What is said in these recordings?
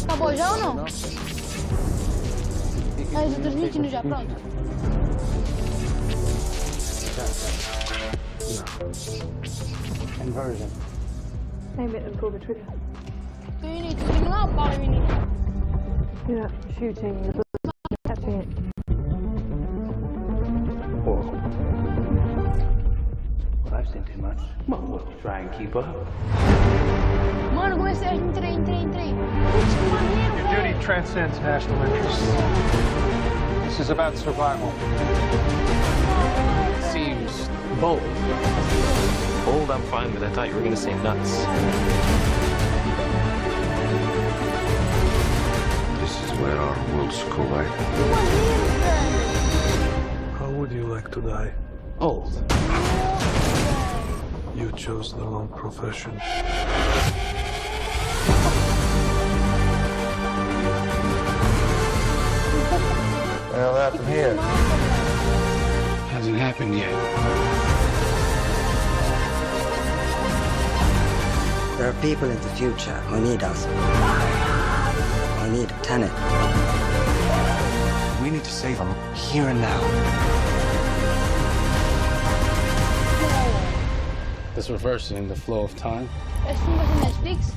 Acabou já ou não? Ah, eu tô transmitindo já, pronto. Inversion. Aim it and pull the trigger. Tu não é uma bala, menina. Yeah, shooting, catching it. Whoa. Well, I've seen too much. Well, we'll try and keep up. Mano, comecei a entrei. Putz, que maneiro, Your duty transcends national interests. This is about survival. Seems bold. Bold, I'm fine with. I thought you were going to say nuts. This is where our worlds collide. How would you like to die? Old. You chose the wrong profession. Well, that from here. Hasn't happened yet. There are people in the future who need us. Who need Tenet. We need to save them here and now. This reversing the flow of time. Esse filme vai ser Netflix?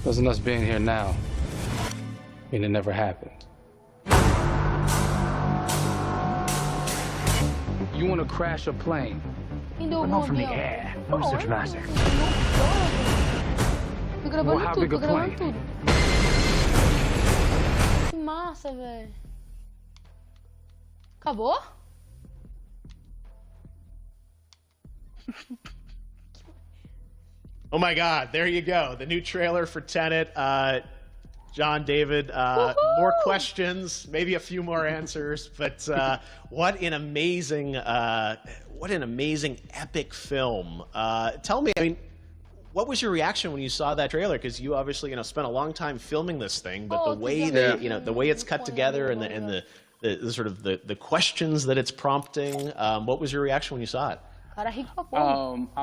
Doesn't us being here now mean it never happened? You want to crash a plane? But not from the air. No such massive. Tô gravando Well, how tudo, big a tô gravando plane? tudo. Que massa, velho. Acabou? Oh my God, there you go. The new trailer for Tenet. John, David, more questions, maybe a few more answers, but what an amazing epic film. Tell me, I mean, what was your reaction when you saw that trailer? Because you obviously, spent a long time filming this thing, but the way that, the way it's cut together and the sort of the questions that it's prompting, what was your reaction when you saw it? I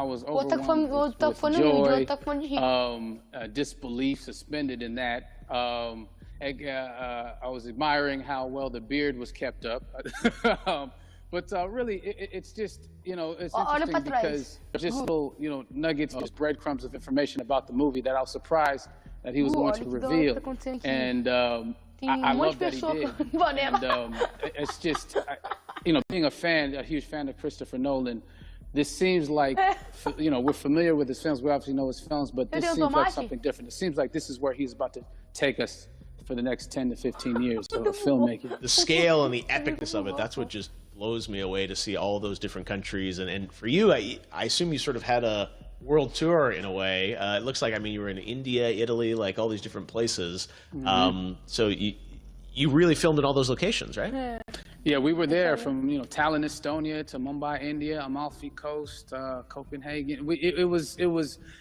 was overwhelmed with joy, disbelief suspended in that. I was admiring how well the beard was kept up. But really, it's just, it's interesting because just little, nuggets, just breadcrumbs of information about the movie that I was surprised that he was going to reveal. And I love that he did. And it's just, being a huge fan of Christopher Nolan, this seems like, we're familiar with his films. We obviously know his films, but this seems like something different. It seems like this is where he's about to take us for the next 10 to 15 years of filmmaking. The scale and the epicness of it, that's what just blows me away to see all those different countries. And for you, I assume you sort of had a world tour in a way. It looks like, you were in India, Italy, like all these different places. So you really filmed in all those locations, right? Yeah, we were there from Tallinn, Estonia, to Mumbai, India, Amalfi Coast, Copenhagen. It was,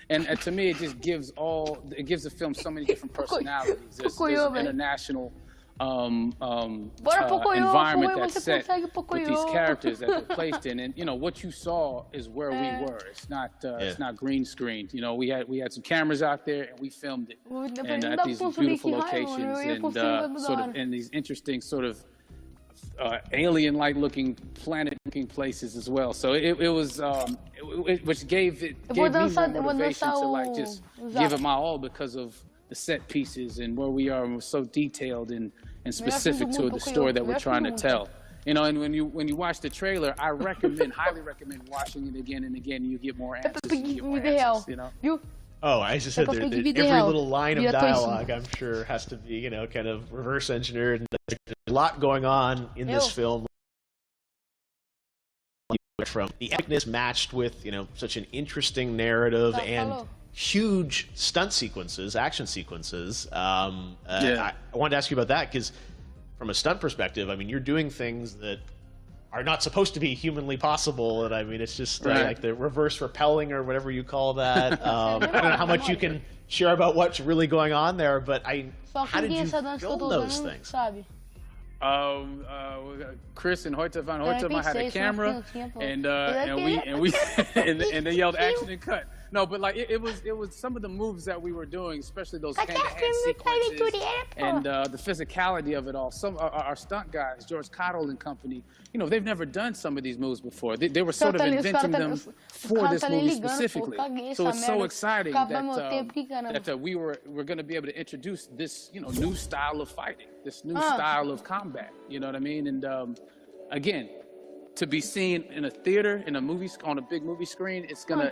and to me, it just gives the film so many different personalities. There's an international environment that's set with these characters that they're placed in, and what you saw is where we were. It's not green screened. We had some cameras out there and we filmed it, and at these beautiful locations and sort of in these interesting sort of alien-like looking, planet-looking places as well. So it was, which gave me more motivation to just give it my all because of the set pieces and where we are, and we're so detailed and specific to the story that we're trying to tell. And when you watch the trailer, I highly recommend watching it again and again. You get more answers. Oh, I just said every little line of dialogue, I'm sure, has to be, kind of reverse engineered. And there's a lot going on in this film. From the epicness matched with, such an interesting narrative and huge stunt sequences, action sequences. I wanted to ask you about that because from a stunt perspective, you're doing things that are not supposed to be humanly possible, and it's just like the reverse rappelling or whatever you call that. I don't know how much you can share about what's really going on there, but how did you film those things? Chris and Hoyte van Hoytema had a camera, and they yelled action and cut. No, but like it was some of the moves that we were doing, especially those hand-to-hand sequences and the physicality of it all. Some our stunt guys, George Cottle and company, you know, they've never done some of these moves before. They were sort of inventing them for this movie specifically. So it's so exciting that we're going to be able to introduce this, you know, new style of fighting, this new style of combat. You know what I mean? And again, to be seen in a theater, in a movie, on a big movie screen, it's gonna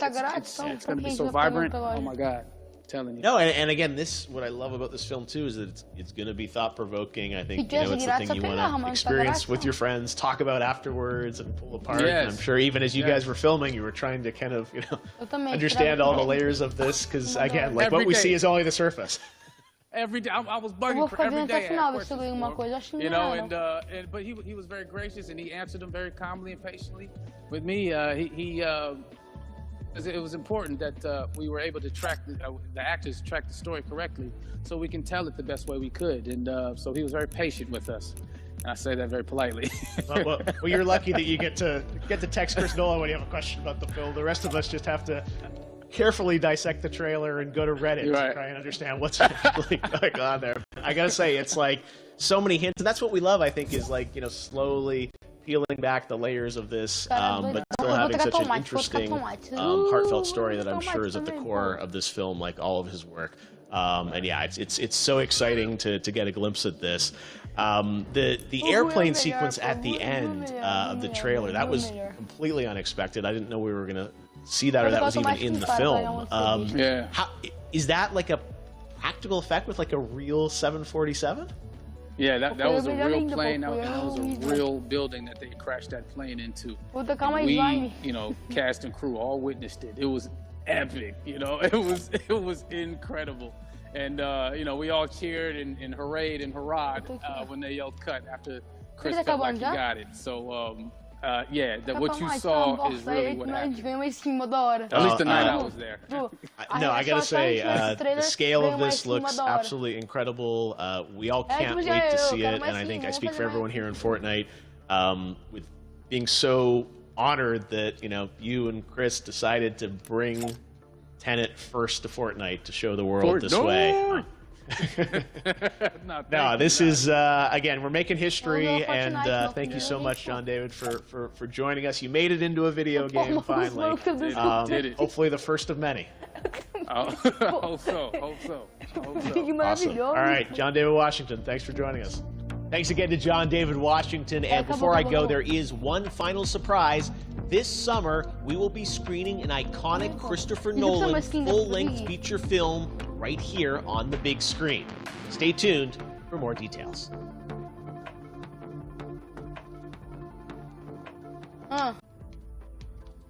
be so vibrant. Oh my God, I'm telling you. No, and again, what I love about this film too is that it's gonna be thought provoking. I think, you know, it's the thing you want to experience with your friends, talk about afterwards, and pull apart. Yes. And I'm sure even as you guys were filming, you were trying to kind of, you know, understand all the layers of this, because again, like what we see is only the surface. Every day, I was bugging for every day. You know, and but he was very gracious, and he answered them very calmly and patiently. With me, it was important that we were able to track the actors track the story correctly, so we can tell it the best way we could. And so he was very patient with us. And I say that very politely. well, you're lucky that you get to text Chris Nolan when you have a question about the film. The rest of us just have to carefully dissect the trailer and go to Reddit to try and understand what's really going on there. I gotta say, it's like so many hints, and that's what we love, I think, is like, you know, slowly peeling back the layers of this, but still having such an interesting, heartfelt story that I'm sure is at the core of this film, like all of his work. And yeah, it's so exciting to get a glimpse at this. The airplane sequence at the end of the trailer, that was completely unexpected. I didn't know we were gonna see that, or that was even in the film. Is that like a practical effect with like a real 747? Yeah, that was a real plane. That was a real building that they crashed that plane into. And we, you know, cast and crew all witnessed it. It was epic, you know. It was incredible. And you know, we all cheered and hurrayed and hurrahed when they yelled cut after Chris felt like he got it. So yeah, what you saw is really what happened. At least the night I was there. No, I gotta say, the scale of this looks absolutely incredible. We all can't wait to see it, and I think I speak for everyone here in Fortnite, with being so honored that, you know, you and Chris decided to bring Tenet first to Fortnite to show the world this way. No, this is again, we're making history, and thank you so much, John David, for joining us. You made it into a video game finally. Hopefully the first of many. Hope so. Awesome. All right, John David Washington, thanks for joining us. Thanks again to John David Washington. And before I go, there is one final surprise. This summer, we will be screening an iconic Christopher Nolan full-length feature film right here on the big screen. Stay tuned for more details.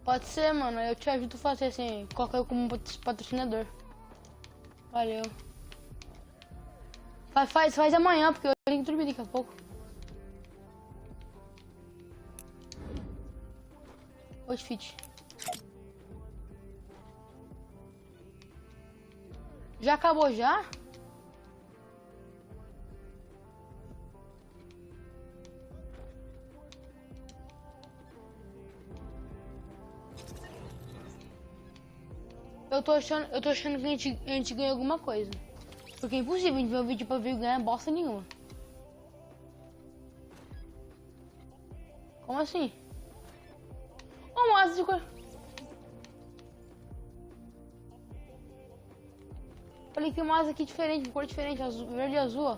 Pode ser, mano. Eu te ajudo a fazer assim. Coloca eu como patrocinador. Valeu. Faz amanhã, porque eu tenho que dormir daqui a pouco. Oi, Fit. Já acabou já? Eu tô achando que a gente ganha alguma coisa. Porque é impossível a gente ver um vídeo pra ver ganhar bosta nenhuma. Como assim? Uma asa de cor. Olha que uma asa aqui diferente, cor diferente, azul, verde e azul, ó.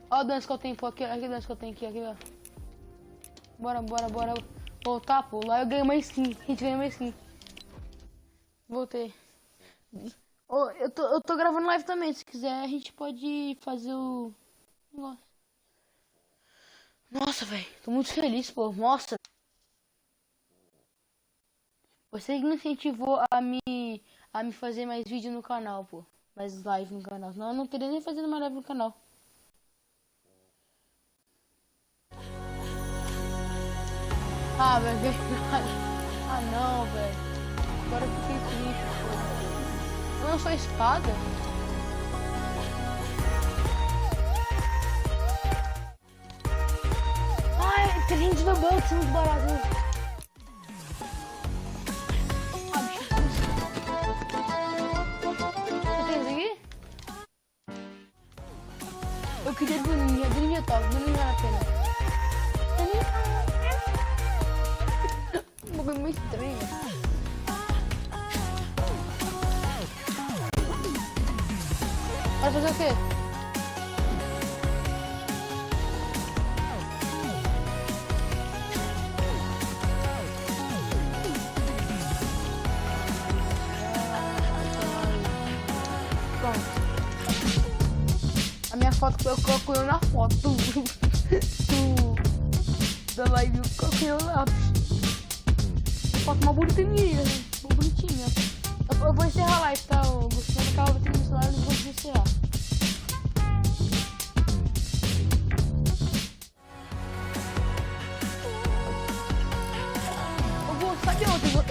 Olha o dance que eu tenho, pô, aqui o dance que eu tenho aqui, ó. Bora voltar, pô. Lá eu ganhei uma skin, a gente ganhou uma skin. Voltei. Oh, eu tô gravando live também, se quiser a gente pode fazer o negócio. Nossa, velho, tô muito feliz, pô. Nossa. Você que me incentivou a me fazer mais vídeo no canal, pô. Mais live no canal. Senão eu não teria nem fazendo mais live no canal. Ah, velho, verdade. Ah, não, velho. Agora eu fiquei triste, pô. Eu não sou espada. Ai, 30 gente do banco, isso é muito barato. Você tem isso aqui? Eu queria do ninja top, do ninja vale a pena. Um bagulho muito estranho. Vai fazer o quê? A minha foto eu coloco eu na foto da live, eu coloquei eu lá. Foto uma bonitinha, bonitinha. Eu vou encerrar a live, tá? Eu vou ficar o celular e vou encerrar. Eu vou, sabe outra?